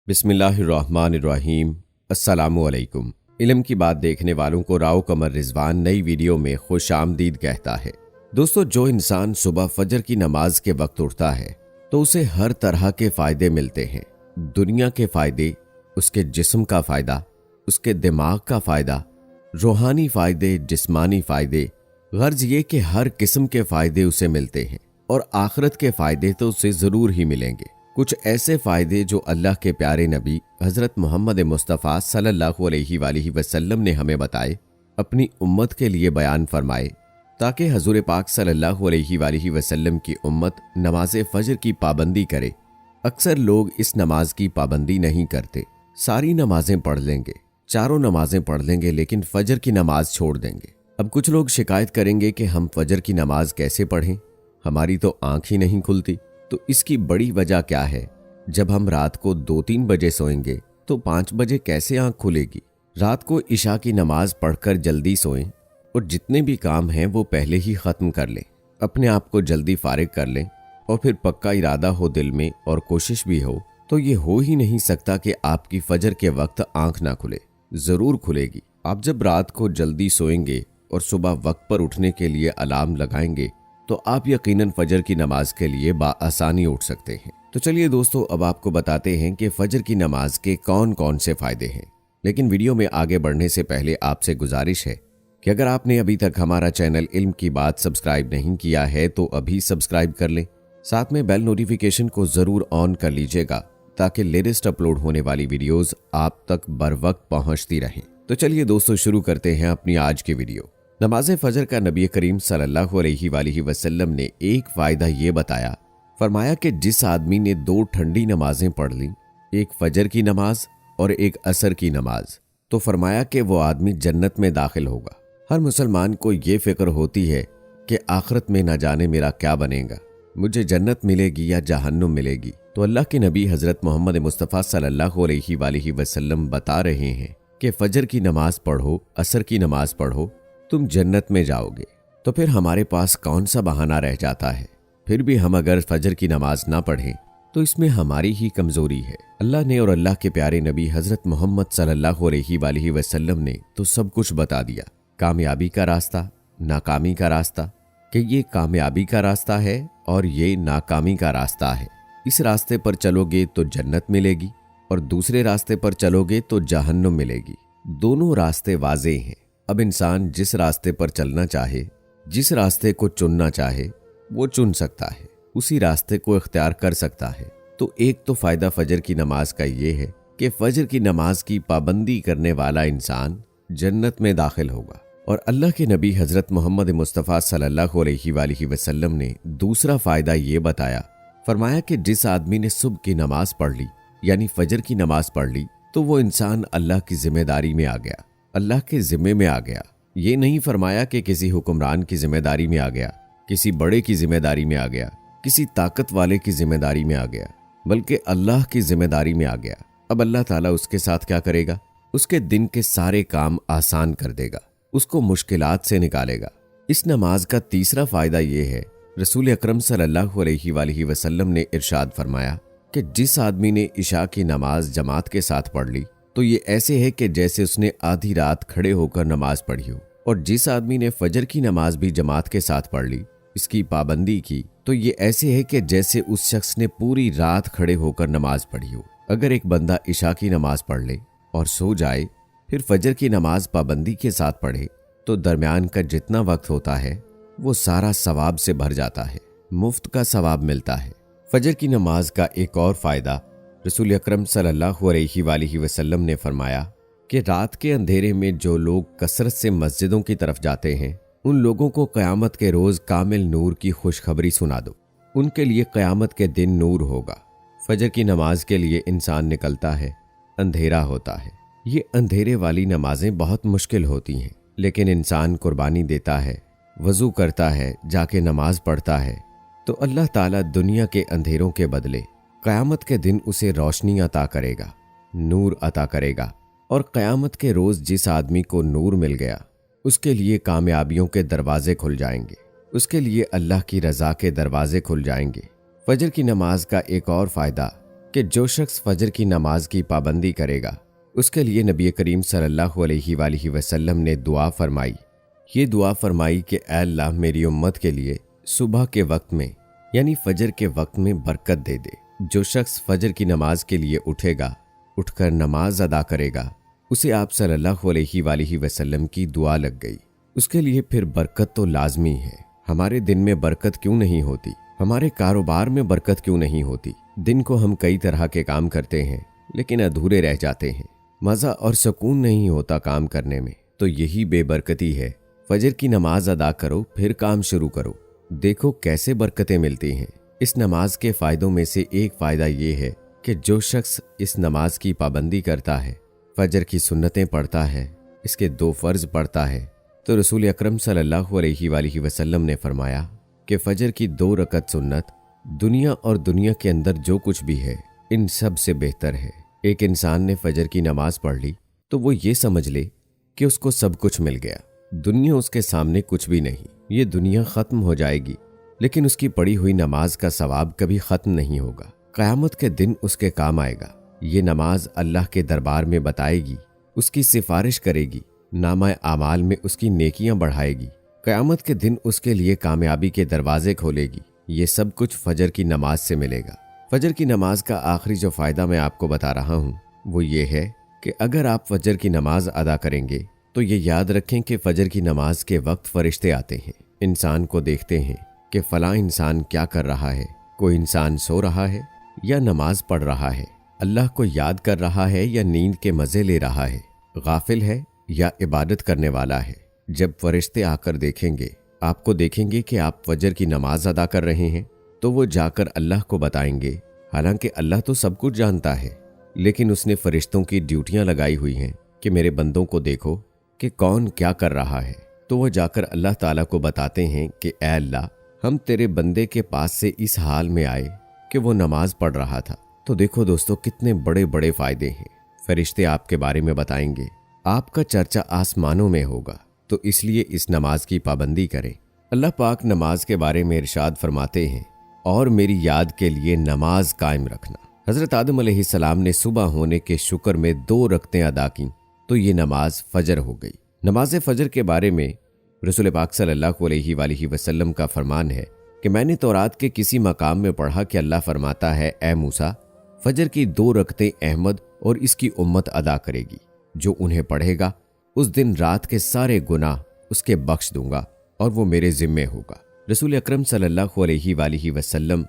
बिस्मिल्लाहिर्रहमानिर्रहीम। अस्सलाम वालेकुम। इल्म की बात देखने वालों को राव कमर रिजवान नई वीडियो में खुश आमदीद कहता है। दोस्तों, जो इंसान सुबह फजर की नमाज के वक्त उठता है तो उसे हर तरह के फ़ायदे मिलते हैं। दुनिया के फ़ायदे, उसके जिस्म का फ़ायदा, उसके दिमाग का फ़ायदा, रूहानी फ़ायदे, जिस्मानी फ़ायदे, गर्ज ये कि हर किस्म के फ़ायदे उसे मिलते हैं और आखिरत के फ़ायदे तो उसे ज़रूर ही मिलेंगे। कुछ ऐसे फ़ायदे जो अल्लाह के प्यारे नबी हज़रत मोहम्मद मुस्तफ़ा सल्लल्लाहु अलैहि वसल्लम ने हमें बताए, अपनी उम्मत के लिए बयान फरमाए, ताकि हज़ूर पाक सल्लल्लाहु अलैहि वसल्लम की उम्मत नमाज फ़जर की पाबंदी करे। अक्सर लोग इस नमाज की पाबंदी नहीं करते। सारी नमाजें पढ़ लेंगे, चारों नमाजें पढ़ लेंगे, लेकिन फ़जर की नमाज छोड़ देंगे। अब कुछ लोग शिकायत करेंगे कि हम फ़जर की नमाज कैसे पढ़ें, हमारी तो आँख ही नहीं खुलती। तो इसकी बड़ी वजह क्या है? जब हम रात को 2-3 बजे सोएंगे तो 5 बजे कैसे आंख खुलेगी? रात को इशा की नमाज पढ़कर जल्दी सोएं और जितने भी काम हैं वो पहले ही ख़त्म कर लें। अपने आप को जल्दी फारिग कर लें और फिर पक्का इरादा हो दिल में और कोशिश भी हो तो ये हो ही नहीं सकता कि आपकी फजर के वक्त आंख ना खुले। ज़रूर खुलेगी। आप जब रात को जल्दी सोएंगे और सुबह वक्त पर उठने के लिए अलार्म लगाएंगे तो आप यकीनन फजर की नमाज के लिए बाआसानी उठ सकते हैं। तो चलिए दोस्तों, अब आपको बताते हैं कि फजर की नमाज के कौन कौन से फायदे हैं। लेकिन वीडियो में आगे बढ़ने से पहले आपसे गुजारिश है कि अगर आपने अभी तक हमारा चैनल इल्म की बात सब्सक्राइब नहीं किया है तो अभी सब्सक्राइब कर लें। साथ में बेल नोटिफिकेशन को जरूर ऑन कर लीजिएगा ताकि लेटेस्ट अपलोड होने वाली वीडियोज आप तक बर वक्त पहुंचती रहें। तो चलिए दोस्तों, शुरू करते हैं अपनी आज की वीडियो। नमाज फजर का नबी करीम सल्लल्लाहु अलैहि वसल्लम ने एक फ़ायदा ये बताया। फरमाया कि जिस आदमी ने 2 ठंडी नमाजें पढ़ लीं, एक फजर की नमाज और एक असर की नमाज, तो फरमाया कि वो आदमी जन्नत में दाखिल होगा। हर मुसलमान को ये फ़िक्र होती है कि आखिरत में न जाने मेरा क्या बनेगा, मुझे जन्नत मिलेगी या जहन्नुम मिलेगी। तो अल्लाह के नबी हज़रत मोहम्मद मुस्तफ़ा सल्लल्लाहु अलैहि वसल्लम बता रहे हैं कि फजर की नमाज पढ़ो, असर की नमाज पढ़ो, तुम जन्नत में जाओगे। तो फिर हमारे पास कौन सा बहाना रह जाता है? फिर भी हम अगर फजर की नमाज ना पढ़ें तो इसमें हमारी ही कमजोरी है। अल्लाह ने और अल्लाह के प्यारे नबी हजरत मोहम्मद सल्लल्लाहु अलैहि वसल्लम ने तो सब कुछ बता दिया। कामयाबी का रास्ता, नाकामी का रास्ता, कि ये कामयाबी का रास्ता है और ये नाकामी का रास्ता है। इस रास्ते पर चलोगे तो जन्नत मिलेगी और दूसरे रास्ते पर चलोगे तो जहन्नुम मिलेगी। दोनों रास्ते वाज़ेह हैं। अब इंसान जिस रास्ते पर चलना चाहे, जिस रास्ते को चुनना चाहे वो चुन सकता है, उसी रास्ते को इख्तियार कर सकता है। तो एक तो फ़ायदा फ़जर की नमाज का ये है कि फ़जर की नमाज की पाबंदी करने वाला इंसान जन्नत में दाखिल होगा। और अल्लाह के नबी हज़रत मोहम्मद मुस्तफ़ा सल्लल्लाहु अलैहि वसल्लम ने दूसरा फ़ायदा ये बताया। फरमाया कि जिस आदमी ने सुबह की नमाज पढ़ ली यानी फ़जर की नमाज पढ़ ली तो वो इंसान अल्लाह की जिम्मेदारी में आ गया, अल्लाह के ज़िम्मे में आ गया। ये नहीं फरमाया कि किसी हुक्मरान की जिम्मेदारी में आ गया, किसी बड़े की जिम्मेदारी में आ गया, किसी ताकत वाले की जिम्मेदारी में आ गया, बल्कि अल्लाह की जिम्मेदारी में आ गया। अब अल्लाह ताला उसके साथ क्या करेगा? उसके दिन के सारे काम आसान कर देगा, उसको मुश्किलात से निकालेगा। इस नमाज का तीसरा फ़ायदा ये है, रसूल अकरम सल्लल्लाहु अलैहि वसल्लम ने इरशाद फरमाया कि जिस आदमी ने इशा की नमाज जमात के साथ पढ़ ली तो ये ऐसे है कि जैसे उसने आधी रात खड़े होकर नमाज पढ़ी हो। और जिस आदमी ने फजर की नमाज भी जमात के साथ पढ़ ली, इसकी पाबंदी की, तो ये ऐसे है कि जैसे उस शख्स ने पूरी रात खड़े होकर नमाज पढ़ी हो। अगर एक बंदा इशा की नमाज पढ़ ले और सो जाए, फिर फजर की नमाज पाबंदी के साथ पढ़े तो दरमियान का जितना वक्त होता है वो सारा सवाब से भर जाता है, मुफ्त का सवाब मिलता है। फजर की नमाज का एक और फ़ायदा, रसूल अकरम सल्लल्लाहु अलैहि वसल्लम ने फरमाया कि रात के अंधेरे में जो लोग कसरत से मस्जिदों की तरफ जाते हैं, उन लोगों को क़यामत के रोज़ कामिल नूर की खुशखबरी सुना दो। उनके लिए क़यामत के दिन नूर होगा। फजर की नमाज के लिए इंसान निकलता है, अंधेरा होता है। ये अंधेरे वाली नमाजें बहुत मुश्किल होती हैं, लेकिन इंसान कुर्बानी देता है, वज़ू करता है, जाके नमाज पढ़ता है, तो अल्लाह ताला दुनिया के अंधेरों के बदले क़यामत के दिन उसे रोशनी अता करेगा, नूर अता करेगा। और क़यामत के रोज़ जिस आदमी को नूर मिल गया उसके लिए कामयाबियों के दरवाजे खुल जाएंगे, उसके लिए अल्लाह की रज़ा के दरवाजे खुल जाएंगे। फजर की नमाज का एक और फ़ायदा, کہ جو شخص فجر کی نماز کی پابندی کرے گا اس کے لیے نبی کریم صلی اللہ علیہ وآلہ وسلم نے دعا فرمائی۔ یہ دعا فرمائی کہ اے اللہ میری امت کے لیے صبح کے وقت میں یعنی فجر کے وقت میں برکت دے دے۔ جو شخص فجر کی نماز کے لیے اٹھے گا، اٹھ کر نماز ادا کرے گا، اسے آپ صلی اللہ علیہ وآلہ وسلم کی دعا لگ گئی، اس کے لیے پھر برکت تو لازمی ہے۔ ہمارے دن میں برکت کیوں نہیں ہوتی؟ ہمارے کاروبار میں برکت کیوں نہیں ہوتی؟ دن کو ہم کئی طرح کے کام کرتے ہیں لیکن ادھورے رہ جاتے ہیں، مزہ اور سکون نہیں ہوتا کام کرنے میں، تو یہی بے برکتی ہے۔ فجر کی نماز ادا کرو پھر کام شروع کرو، دیکھو کیسے برکتیں ملتی ہیں۔ اس نماز کے فائدوں میں سے ایک فائدہ یہ ہے کہ جو شخص اس نماز کی پابندی کرتا ہے، فجر کی سنتیں پڑھتا ہے، اس کے 2 فرض پڑھتا ہے، تو رسول اکرم صلی اللہ علیہ وآلہ وسلم نے فرمایا کہ فجر کی 2 رکعت سنت دنیا اور دنیا کے اندر جو کچھ بھی ہے ان سب سے بہتر ہے۔ ایک انسان نے فجر کی نماز پڑھ لی تو وہ یہ سمجھ لے کہ اس کو سب کچھ مل گیا، دنیا اس کے سامنے کچھ بھی نہیں، یہ دنیا ختم ہو جائے گی، لیکن اس کی پڑھی ہوئی نماز کا ثواب کبھی ختم نہیں ہوگا، قیامت کے دن اس کے کام آئے گا۔ یہ نماز اللہ کے دربار میں بتائے گی، اس کی سفارش کرے گی، نامہ اعمال میں اس کی نیکیاں بڑھائے گی، قیامت کے دن اس کے لیے کامیابی کے دروازے کھولے گی۔ یہ سب کچھ فجر کی نماز سے ملے گا۔ فجر کی نماز کا آخری جو فائدہ میں آپ کو بتا رہا ہوں وہ یہ ہے کہ اگر آپ فجر کی نماز ادا کریں گے تو یہ یاد رکھیں کہ فجر کی نماز کے وقت فرشتے آتے ہیں، انسان کو دیکھتے ہیں کہ فلاں انسان کیا کر رہا ہے، کوئی انسان سو رہا ہے یا نماز پڑھ رہا ہے، اللہ کو یاد کر رہا ہے یا نیند کے مزے لے رہا ہے، غافل ہے یا عبادت کرنے والا ہے۔ جب فرشتے آ کر دیکھیں گے، آپ کو دیکھیں گے کہ آپ فجر کی نماز ادا کر رہے ہیں، تو وہ جا کر اللہ کو بتائیں گے، حالانکہ اللہ تو سب کچھ جانتا ہے، لیکن اس نے فرشتوں کی ڈیوٹیاں لگائی ہوئی ہیں کہ میرے بندوں کو دیکھو کہ کون کیا کر رہا ہے۔ تو وہ جا کر اللہ تعالیٰ کو بتاتے ہیں کہ اے اللہ، ہم تیرے بندے کے پاس سے اس حال میں آئے کہ وہ نماز پڑھ رہا تھا۔ تو دیکھو دوستو کتنے بڑے بڑے فائدے ہیں، فرشتے آپ کے بارے میں بتائیں گے، آپ کا چرچا آسمانوں میں ہوگا، تو اس لیے اس نماز کی پابندی کریں۔ اللہ پاک نماز کے بارے میں ارشاد فرماتے ہیں، اور میری یاد کے لیے نماز قائم رکھنا۔ حضرت آدم علیہ السلام نے صبح ہونے کے شکر میں 2 رکعتیں ادا کیں تو یہ نماز فجر ہو گئی۔ نماز فجر کے بارے میں رسول پاک صلی اللہ علیہ وآلہ وسلم کا فرمان ہے کہ میں نے تورات کے کسی مقام میں پڑھا کہ اللہ فرماتا ہے، اے موسیٰ، فجر کی 2 رکعتیں احمد اور اس کی امت ادا کرے گی، جو انہیں پڑھے گا اس دن رات کے سارے گناہ اس کے بخش دوں گا اور وہ میرے ذمے ہوگا۔ رسول اکرم صلی اللہ علیہ وآلہ وسلم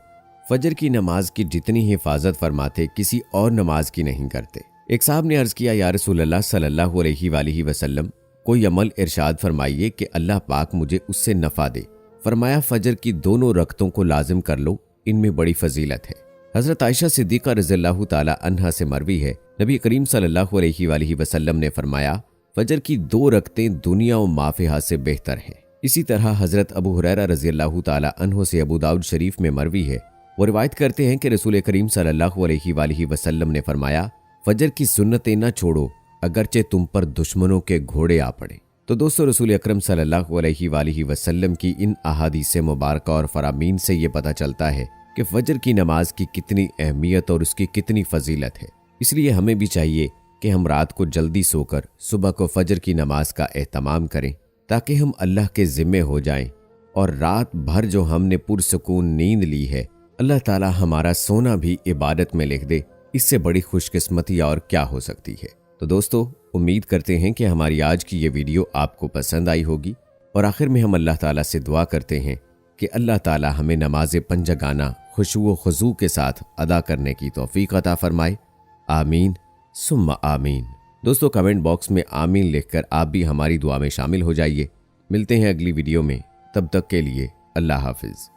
فجر کی نماز کی جتنی حفاظت فرماتے کسی اور نماز کی نہیں کرتے۔ ایک صاحب نے عرض کیا، یا رسول اللہ صلی اللہ علیہ وآلہ وسلم، کوئی عمل ارشاد فرمائیے کہ اللہ پاک مجھے اس سے نفع دے۔ فرمایا، فجر کی 2 رکعتوں کو لازم کر لو، ان میں بڑی فضیلت ہے۔ حضرت عائشہ صدیقہ رضی اللہ تعالی عنہا سے مروی ہے، نبی کریم صلی اللہ علیہ وآلہ وسلم نے فرمایا، فجر کی 2 رکعتیں دنیا و ما فیہا سے بہتر ہیں۔ اسی طرح حضرت ابو ہریرہ رضی اللہ تعالی عنہ سے ابو داؤد شریف میں مروی ہے، وہ روایت کرتے ہیں کہ رسول کریم صلی اللہ علیہ وآلہ وسلم نے فرمایا، فجر کی سنتیں نہ چھوڑو اگرچہ تم پر دشمنوں کے گھوڑے آ پڑے۔ تو دوستو رسول اکرم صلی اللہ علیہ وآلہ وسلم کی ان احادیث مبارکہ اور فرامین سے یہ پتہ چلتا ہے کہ فجر کی نماز کی کتنی اہمیت اور اس کی کتنی فضیلت ہے۔ اس لیے ہمیں بھی چاہیے کہ ہم رات کو جلدی سو کر صبح کو فجر کی نماز کا اہتمام کریں، تاکہ ہم اللہ کے ذمے ہو جائیں، اور رات بھر جو ہم نے پرسکون نیند لی ہے، اللہ تعالی ہمارا سونا بھی عبادت میں لکھ دے۔ اس سے بڑی خوش قسمتی اور کیا ہو سکتی ہے۔ تو دوستو، امید کرتے ہیں کہ ہماری آج کی یہ ویڈیو آپ کو پسند آئی ہوگی، اور آخر میں ہم اللہ تعالیٰ سے دعا کرتے ہیں کہ اللہ تعالیٰ ہمیں نماز پنجگانہ خشوع و خضوع کے ساتھ ادا کرنے کی توفیق عطا فرمائے۔ آمین ثم آمین۔ دوستو کمنٹ باکس میں آمین لکھ کر آپ بھی ہماری دعا میں شامل ہو جائیے۔ ملتے ہیں اگلی ویڈیو میں، تب تک کے لیے اللہ حافظ۔